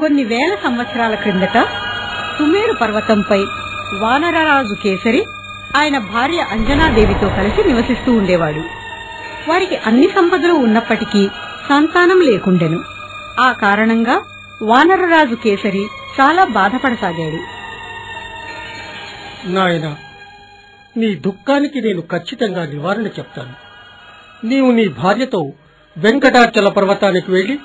కొన్ని వేల సంవత్సరాల క్రిందట సుమేరు పర్వతంపై వానరరాజు కేసరి ఆయన భార్య అంజనాదేవితో కలిసి నివసిస్తూ ఉండేవాడు. వారికి అన్ని సంపదలు ఉన్నప్పటికీ సంతానం లేకుండెను. ఆ కారణంగా వానరరాజు కేసరి చాలా బాధపడసాగాడు. నాయనా, నీ దుఃఖానికి నేను ఖచ్చితంగా నివారణ చెప్తాను. నీవు నీ భార్యతో వెంకటాచల పర్వతానికి వెళ్లి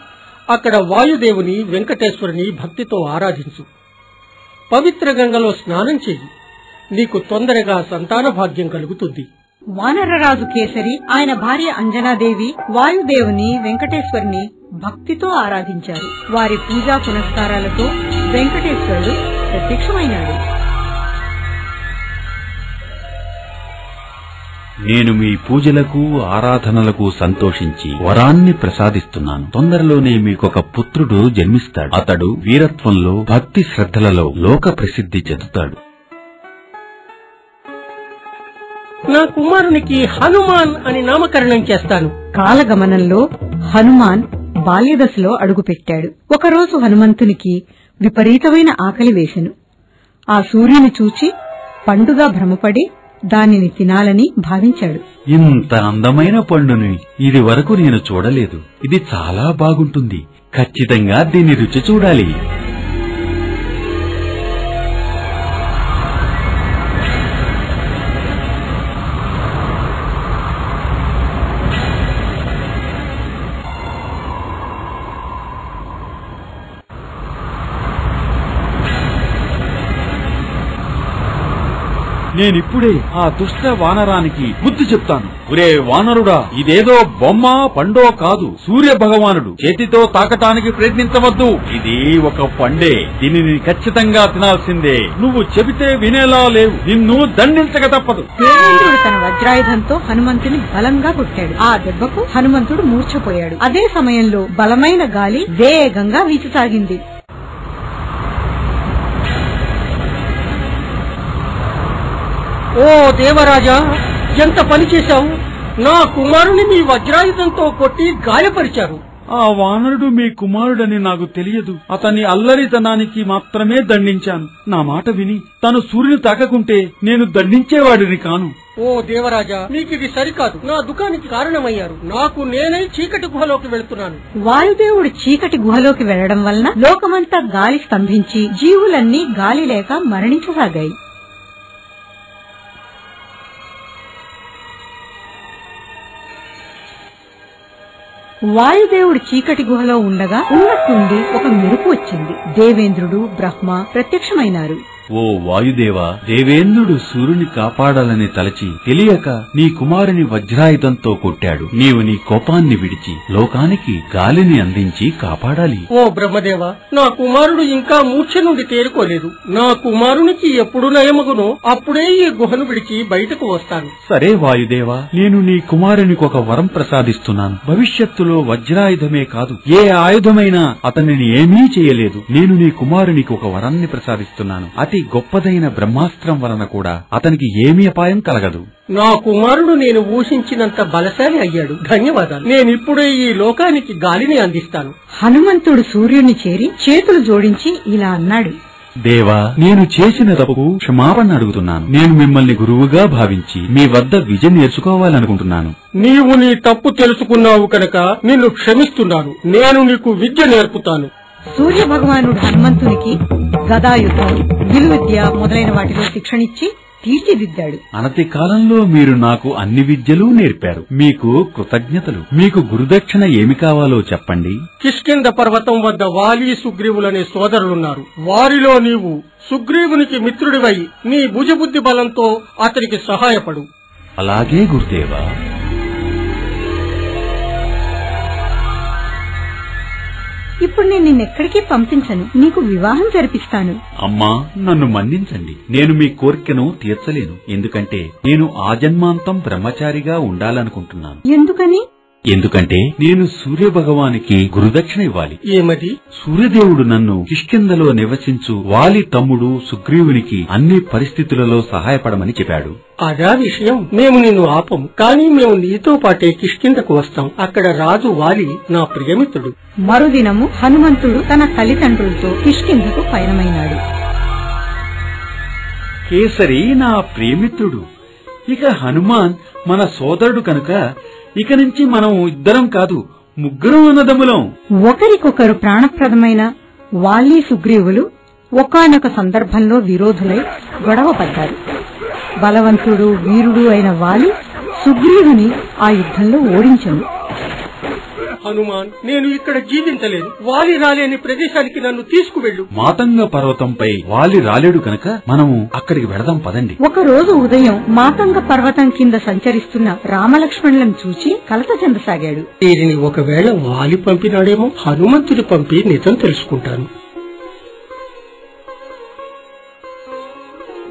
అక్కడ వాయుదేవుని వెంకటేశ్వరుని భక్తితో ఆరాధించు. పవిత్ర గంగలో స్నానం చెయ్యి. నీకు తొందరగా సంతాన భాగ్యం కలుగుతుంది. వానరరాజు కేసరి ఆయన భార్య అంజనాదేవి వాయుదేవుని వెంకటేశ్వరుని భక్తితో ఆరాధించారు. వారి పూజా పునస్కారాలతో వెంకటేశ్వరుడు ప్రత్యక్షమైనాడు. నేను మీ పూజలకు ఆరాధనలకు సంతోషించి వరాన్ని ప్రసాదిస్తున్నాను. తొందరలోనే మీకొక పుత్రుడు జన్మిస్తాడు. అతడు వీరత్వంలో భక్తి శ్రద్ధలలో లోక ప్రసిద్ధి చెందుతాడు. నా కుమారునికి హనుమాన్ అని నామకరణం చేస్తాను. కాలగమనంలో హనుమాన్ బాల్యదశలో అడుగుపెట్టాడు. ఒకరోజు హనుమంతునికి విపరీతమైన ఆకలి వేసెను. ఆ సూర్యుని చూచి పండుగా భ్రమపడి దానిని తినాలని భావించాడు. ఇంత అందమైన పండుని ఇది వరకు నేను చూడలేదు. ఇది చాలా బాగుంటుంది. ఖచ్చితంగా దీని రుచి చూడాలి. నేనిప్పుడే ఆ దుష్ట వానరానికి బుద్ధి చెప్తాను. ఒరే వానరుడా, ఇదేదో బొమ్మ పండో కాదు, సూర్య భగవానుడు. చేతితో తాకటానికి ప్రయత్నించవద్దు. ఇది ఒక పండే. దీనిని ఖచ్చితంగా తినాల్సిందే. నువ్వు చెబితే వినేలా లేవు. నిన్ను దండించక తప్పదు. దేవేంద్రుడు తన వజ్రాయుధంతో హనుమంతుని బలంగా కొట్టాడు. ఆ దెబ్బకు హనుమంతుడు మూర్ఛపోయాడు. అదే సమయంలో బలమైన గాలి వేగంగా వీచసాగింది. ఓ దేవరాజా, ఎంత పని చేశావు! నా కుమారుని మీ వజ్రాయుధంతో కొట్టి గాయపరిచారు. ఆ వానరుడు మీ కుమారుడని నాకు తెలియదు. అతని అల్లరితనానికి మాత్రమే దండించాను. నా మాట విని తను సూర్యుని తాకకుంటే నేను దండించేవాడిని కాను. ఓ దేవరాజా, మీకిది సరికాదు. నా దుఃఖానికి కారణమయ్యారు. నాకు నేనే చీకటి గుహలోకి వెళ్తున్నాను. వాయుదేవుడు చీకటి గుహలోకి వెళ్లడం వలన లోకమంతా గాలి స్తంభించి జీవులన్నీ గాలి లేక మరణించసాగాయి. వాయుదేవుడు చీకటి గుహలో ఉండగా ఉన్నట్టుండి ఒక మెరుపు వచ్చింది. దేవేంద్రుడు బ్రహ్మ ప్రత్యక్షమైనారు. ఓ వాయుదేవా, దేవేంద్రుడు సూర్యుని కాపాడాలని తలచి తెలియక నీ కుమారుని వజ్రాయుధంతో కొట్టాడు. నీవు నీ కోపాన్ని విడిచి లోకానికి గాలిని అందించి కాపాడాలి. ఓ బ్రహ్మదేవ, నా కుమారుడు ఇంకా మూర్ఛ నుండి తేరుకోలేదు. నా కుమారునికి ఎప్పుడు నయమగునో అప్పుడే ఈ గుహను విడిచి బయటకు వస్తాను. సరే వాయుదేవా, నేను నీ కుమారునికి ఒక వరం ప్రసాదిస్తున్నాను. భవిష్యత్తులో వజ్రాయుధమే కాదు, ఏ ఆయుధమైనా అతనిని ఏమీ చేయలేదు. నేను నీ కుమారునికి ఒక వరాన్ని ప్రసాదిస్తున్నాను. అతి గొప్పదైన బ్రహ్మాస్త్రం వలన కూడా అతనికి ఏమీ అపాయం కలగదు. నా కుమారుడు నేను ఊహించినంత బలశాలి అయ్యాడు. ధన్యవాదాలు. నేనిప్పుడే ఈ లోకానికి గాలిని అందిస్తాను. హనుమంతుడు సూర్యుని చేరి చేతులు జోడించి ఇలా అన్నాడు. దేవా, నేను చేసిన తప్పుకు క్షమాపణ అడుగుతున్నాను. నేను మిమ్మల్ని గురువుగా భావించి మీ వద్ద విద్య నేర్చుకోవాలనుకుంటున్నాను. నీవు నీ తప్పు తెలుసుకున్నావు కనుక నిన్ను క్షమిస్తున్నాను. నేను నీకు విద్య నేర్పుతాను. సూర్య భగవానుడు హనుమంతునికి గదాయుధం, విలువిద్య మొదలైన వాటిలో శిక్షణిచ్చి తీర్చిదిద్దాడు. అనతి కాలంలో మీరు నాకు అన్ని విద్యలు నేర్పారు. మీకు కృతజ్ఞతలు. మీకు గురుదక్షిణ ఏమి కావాలో చెప్పండి. కిష్కింద పర్వతం వద్ద వాలి సుగ్రీవులనే సోదరులున్నారు. వారిలో నీవు సుగ్రీవునికి మిత్రుడివై నీ భుజబుద్ధి బలంతో అతనికి సహాయపడు. అలాగే గురుదేవా. ఇప్పుడు నేను నిన్నెక్కడికి పంపించను. నీకు వివాహం జరిపిస్తాను. అమ్మా, నన్ను మన్నించండి. నేను మీ కోరికను తీర్చలేను. ఎందుకంటే నేను ఆజన్మాంతం బ్రహ్మచారిగా ఉండాలనుకుంటున్నాను. ఎందుకని? ఎందుకంటే నేను సూర్యభగవానికి గురుదక్షిణ ఇవ్వాలి. ఏమది? సూర్యదేవుడు నన్ను కిష్కింధలో నివసించు వాలి తమ్ముడు సుగ్రీవునికి అన్ని పరిస్థితులలో సహాయపడమని చెప్పాడు. అదా విషయం. మేము నిన్ను ఆపం, కానీ మేము నీతో పాటే కిష్కింధకు వస్తాం. అక్కడ రాజు వాలి నా ప్రియమిత్రుడు. మరుదినము హనుమంతుడు తన తల్లిదండ్రులతో కిష్కింధకు పయనమైనాడు. కేసరి నా ప్రియమిత్రుడు, ఇక హనుమాన్ మన సోదరుడు కనుక ఇక నుంచి మనం ఇద్దరం కాదు, ముగ్గురం అన్నదమ్ములం. ఒకరికొకరు ప్రాణప్రదమైన వాలి సుగ్రీవులు ఒకానొక సందర్భంలో విరోధులై గొడవ పడ్డారు. బలవంతుడు వీరుడు అయిన వాలి సుగ్రీవుని ఆ యుద్ధంలో ఓడించెను. హనుమాన్, నేను ఇక్కడ జీవించలేను. వాలి రాలేని ప్రదేశానికి నన్ను తీసుకువెళ్ళు. మాతంగ పర్వతంపై వాలి రాలేడు కనుక మనము అక్కడికి వెళదాం పదండి. ఒకరోజు ఉదయం మాతంగ పర్వతం కింద సంచరిస్తున్న రామలక్ష్మణులను చూచి కలత చెందసాగాడు. వీరిని ఒకవేళ వాలి పంపినాడేమో. హనుమంతుడు పంపి నిజం తెలుసుకుంటాను.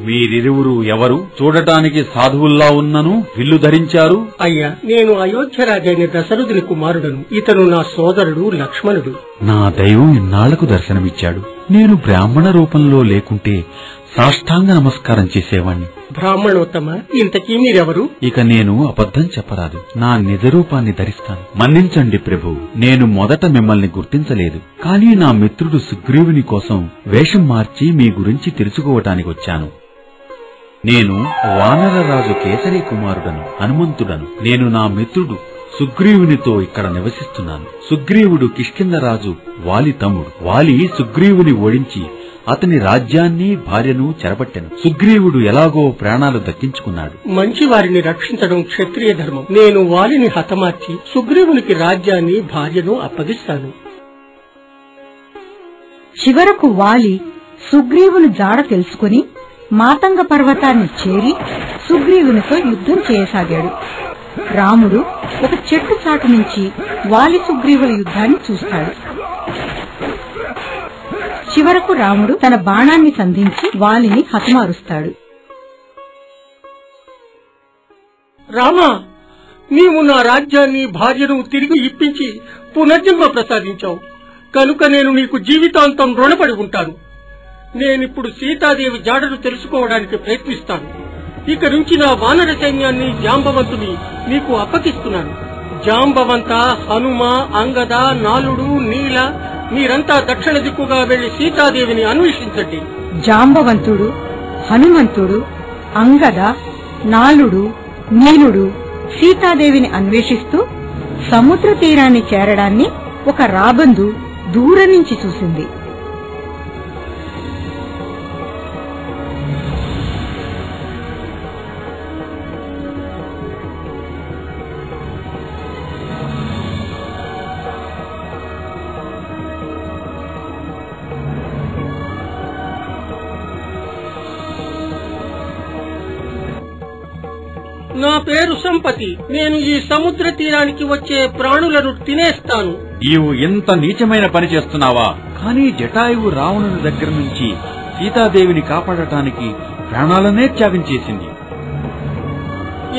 మీరిరువురు ఎవరు? చూడటానికి సాధువుల్లా ఉన్నను విల్లు ధరించారు. అయ్యా, నేను అయోధ్య రాజైన దశరథుని కుమారుడను. ఇతను నా సోదరుడు లక్ష్మణుడు. నా దైవం ఇన్నాళ్లకు దర్శనమిచ్చాడు. నేను బ్రాహ్మణ రూపంలో లేకుంటే సాష్టాంగ నమస్కారం చేసేవాణ్ణి. బ్రాహ్మణోత్తమ, ఇంతకీ మీరెవరు? ఇక నేను అబద్ధం చెప్పరాదు. నా నిజ రూపాన్ని ధరిస్తాను. మన్నించండి ప్రభు, నేను మొదట మిమ్మల్ని గుర్తించలేదు. కానీ నా మిత్రుడు సుగ్రీవుని కోసం వేషం మార్చి మీ గురించి తెలుసుకోవటానికి వచ్చాను. నేను వానరరాజు కేసరి కుమారుడను, హనుమంతుడను. నేను నా మిత్రుడు సుగ్రీవునితో ఇక్కడ నివసిస్తున్నాను. సుగ్రీవుడు కిష్కింధరాజు వాలి తమ్ముడు. వాలి సుగ్రీవుని ఓడించి అతని రాజ్యాన్ని భార్యను చెరబట్టెను. సుగ్రీవుడు ఎలాగో ప్రాణాలు దక్కించుకున్నాడు. మంచి వారిని రక్షించడం క్షత్రియ ధర్మం. నేను వాలిని హతమార్చి సుగ్రీవునికి రాజ్యాన్ని భార్యను అప్పగిస్తాను. చివరకు వాలి సుగ్రీవుని జాడ తెలుసుకుని మాతంగ పర్వతాన్ని చేరి సుగ్రీవునితో యుద్ధం చేయసాగాడు. రాముడు ఒక చెట్టు చాటు నుంచి వాలి సుగ్రీవుల యుద్ధాన్ని చూస్తాడు. చివరకు రాముడు తన బాణాన్ని సంధించి వాలిని హతమారుస్తాడు. రామా, నీవు నా రాజ్యాన్ని భార్యను తిరిగి ఇప్పించి పునర్జన్మ ప్రసాదించావు కనుక నేను నీకు జీవితాంతం రుణపడి ఉంటాను. నేనిప్పుడు సీతాదేవి జాడను తెలుసుకోవడానికి ప్రయత్నిస్తాను. ఇక నుంచి నా వానర సైన్యాన్ని జాంబవంతుని నీకు అప్పగిస్తున్నాను. జాంబవంత, హనుమ, అంగద, నాలుడు, నీల మీరంతా దక్షిణ దిక్కుగా వెళ్లి సీతాదేవిని అన్వేషించండి. జాంబవంతుడు, హనుమంతుడు, అంగద, నాలుడు, నీలుడు సీతాదేవిని అన్వేషిస్తూ సముద్ర తీరాన్ని చేరడాన్ని ఒక రాబందు దూరం నుంచి చూసింది. నా పేరు సంపతి. నేను ఈ సముద్ర తీరానికి వచ్చే ప్రాణులను తినేస్తాను. నీవు ఇంత నీచమైన పని చేస్తున్నావా? కానీ జటాయువు రావణుని దగ్గర నుంచి సీతాదేవిని కాపాడటానికి ప్రాణాలనే త్యాగం చేసింది.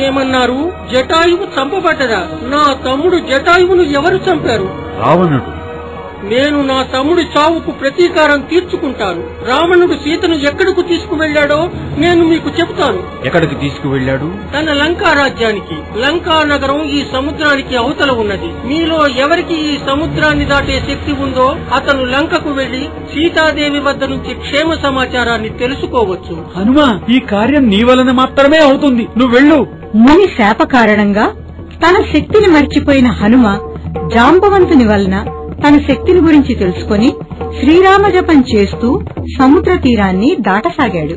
ఏమన్నారు? జటాయువు చంపబడ్డదా? నా తమ్ముడు జటాయువును ఎవరు చంపారు? రావణుడు. నేను నా తమ్ముడి చావుకు ప్రతీకారం తీర్చుకుంటాను. రావణుడు సీతను ఎక్కడకు తీసుకువెళ్లాడో నేను మీకు చెబుతాను. ఎక్కడికి తీసుకువెళ్లాడు? తన లంకా రాజ్యానికి. లంకా నగరం ఈ సముద్రానికి అవతల ఉన్నది. మీలో ఎవరికి ఈ సముద్రాన్ని దాటే శక్తి ఉందో అతను లంకకు వెళ్లి సీతాదేవి వద్ద నుంచి క్షేమ సమాచారాన్ని తెలుసుకోవచ్చు. హనుమా, ఈ కార్యం నీ వలన మాత్రమే అవుతుంది. నువ్వు వెళ్ళు. ముని శాప కారణంగా తన శక్తిని మర్చిపోయిన హనుమ జాంబవంతుని వలన తన శక్తిని గురించి తెలుసుకుని శ్రీరామ జపం చేస్తూ సముద్ర తీరాన్ని దాటసాగాడు.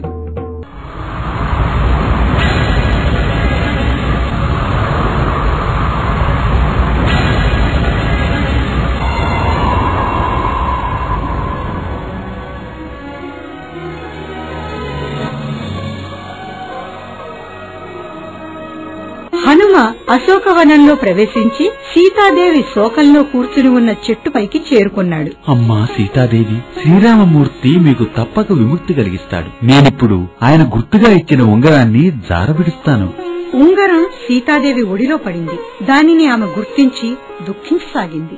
హనుమ అశోకవనంలో ప్రవేశించి సీతాదేవి శోకంలో కూర్చుని ఉన్న చెట్టుపైకి చేరుకున్నాడు. అమ్మా సీతాదేవి, శ్రీరామమూర్తి మీకు తప్పక విముక్తి కలిగిస్తాడు. నేనిప్పుడు ఆయన గుర్తుగా ఇచ్చిన ఉంగరాన్ని జారబిడుస్తాను. ఉంగరం సీతాదేవి ఒడిలో పడింది. దానిని ఆమె గుర్తించి దుఃఖించసాగింది.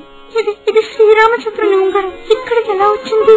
ఇది శ్రీరామచంద్రుని ఉంగరం ఇక్కడికి ఎలా వచ్చింది?